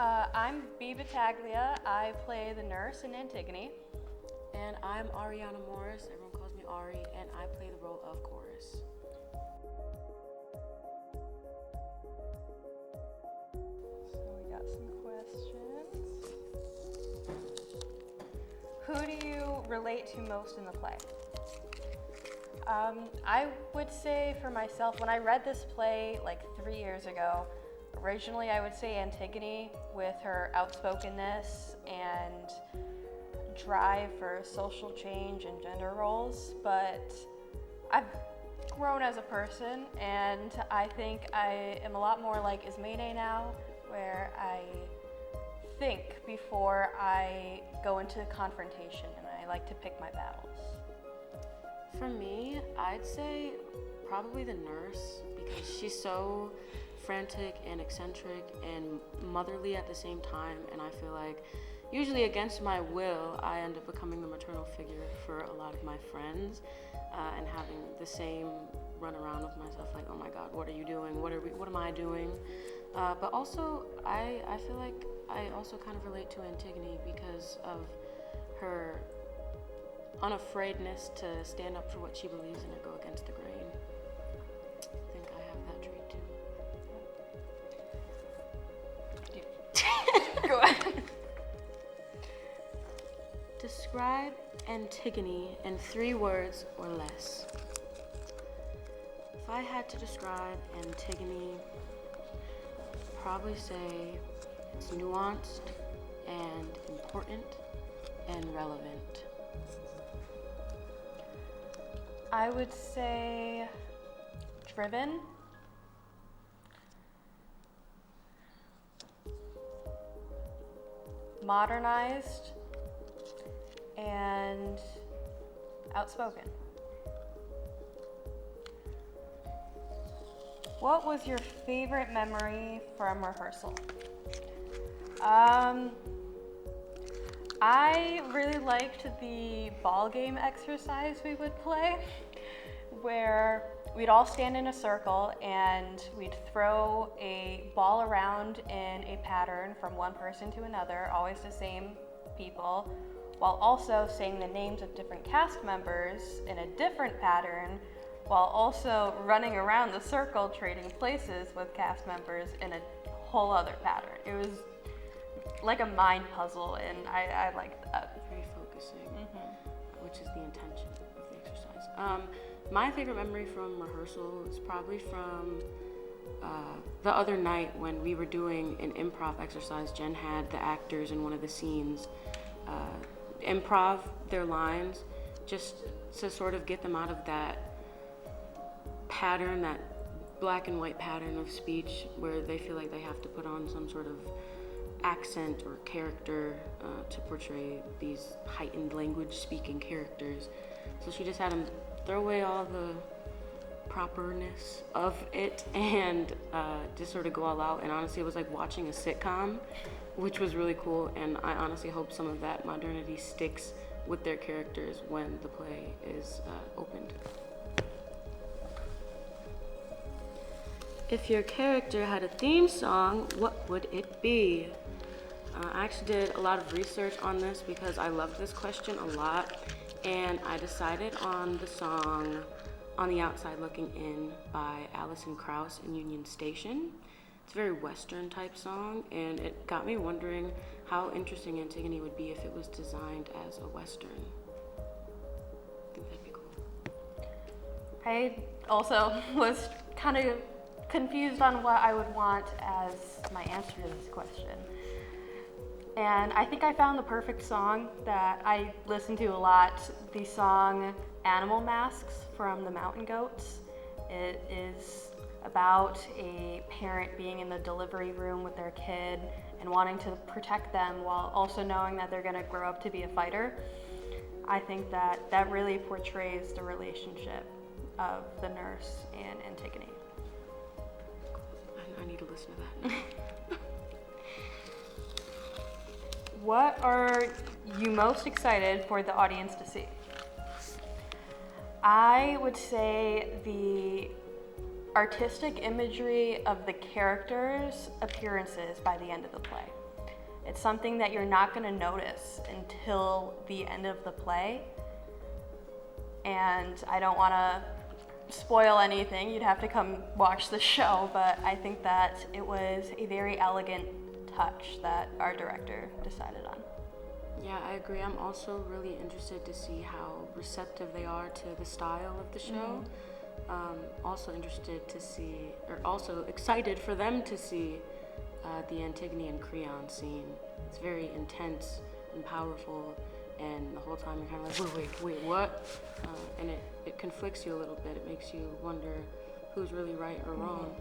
I'm Bee Battaglia. I play the nurse in Antigone. And I'm Arianna Morris. Everyone calls me Ari, and I play the role of Chorus. So we got some questions. Who do you relate to most in the play? I would say for myself, when I read this play like 3 years ago, originally I would say Antigone with her outspokenness and drive for social change and gender roles, but I've grown as a person and I think I am a lot more like Ismene now, where I think before I go into confrontation and I like to pick my battles. For me, I'd say probably the nurse, because she's so frantic and eccentric and motherly at the same time, and I feel like usually against my will, I end up becoming the maternal figure for a lot of my friends, and having the same run around with myself, like, oh my God, what are you doing? What am I doing? But also, I feel like I also kind of relate to Antigone because of her unafraidness to stand up for what she believes in or go against the grain. I think I have that trait too. Go ahead. Describe Antigone in 3 words or less. If I had to describe Antigone, I'd probably say it's nuanced and important and relevant. I would say driven, modernized, and outspoken. What was your favorite memory from rehearsal? I really liked the ball game exercise we would play, where we'd all stand in a circle and we'd throw a ball around in a pattern from one person to another, always the same people, while also saying the names of different cast members in a different pattern, while also running around the circle trading places with cast members in a whole other pattern. It was like a mind puzzle, and I liked that. Very focusing, which is the intention of the exercise. My favorite memory from rehearsal is probably from the other night when we were doing an improv exercise. Jen had the actors in one of the scenes improv their lines just to sort of get them out of that pattern, that black and white pattern of speech where they feel like they have to put on some sort of accent or character to portray these heightened language speaking characters. So she just had them throw away all the properness of it and just sort of go all out. And honestly, it was like watching a sitcom, which was really cool. And I honestly hope some of that modernity sticks with their characters when the play is opened. If your character had a theme song, what would it be? I actually did a lot of research on this because I love this question a lot, and I decided on the song On the Outside Looking In by Alison Krauss and Union Station. It's a very Western type song, and it got me wondering how interesting Antigone would be if it was designed as a Western. I think that'd be cool. I also was kind of confused on what I would want as my answer to this question. And I think I found the perfect song that I listen to a lot, the song Animal Masks from the Mountain Goats. It is about a parent being in the delivery room with their kid and wanting to protect them while also knowing that they're going to grow up to be a fighter. I think that really portrays the relationship of the nurse and Antigone. I need to listen to that. What are you most excited for the audience to see? I would say the artistic imagery of the characters' appearances by the end of the play. It's something that you're not going to notice until the end of the play. And I don't want to spoil anything. You'd have to come watch the show, but I think that it was a very elegant touch that our director decided on. Yeah, I agree. I'm also really interested to see how receptive they are to the style of the show. Also interested to see, or also excited for them to see the Antigone and Creon scene. It's very intense and powerful, and the whole time you're kind of like, wait, what? And it conflicts you a little bit. It makes you wonder who's really right or wrong.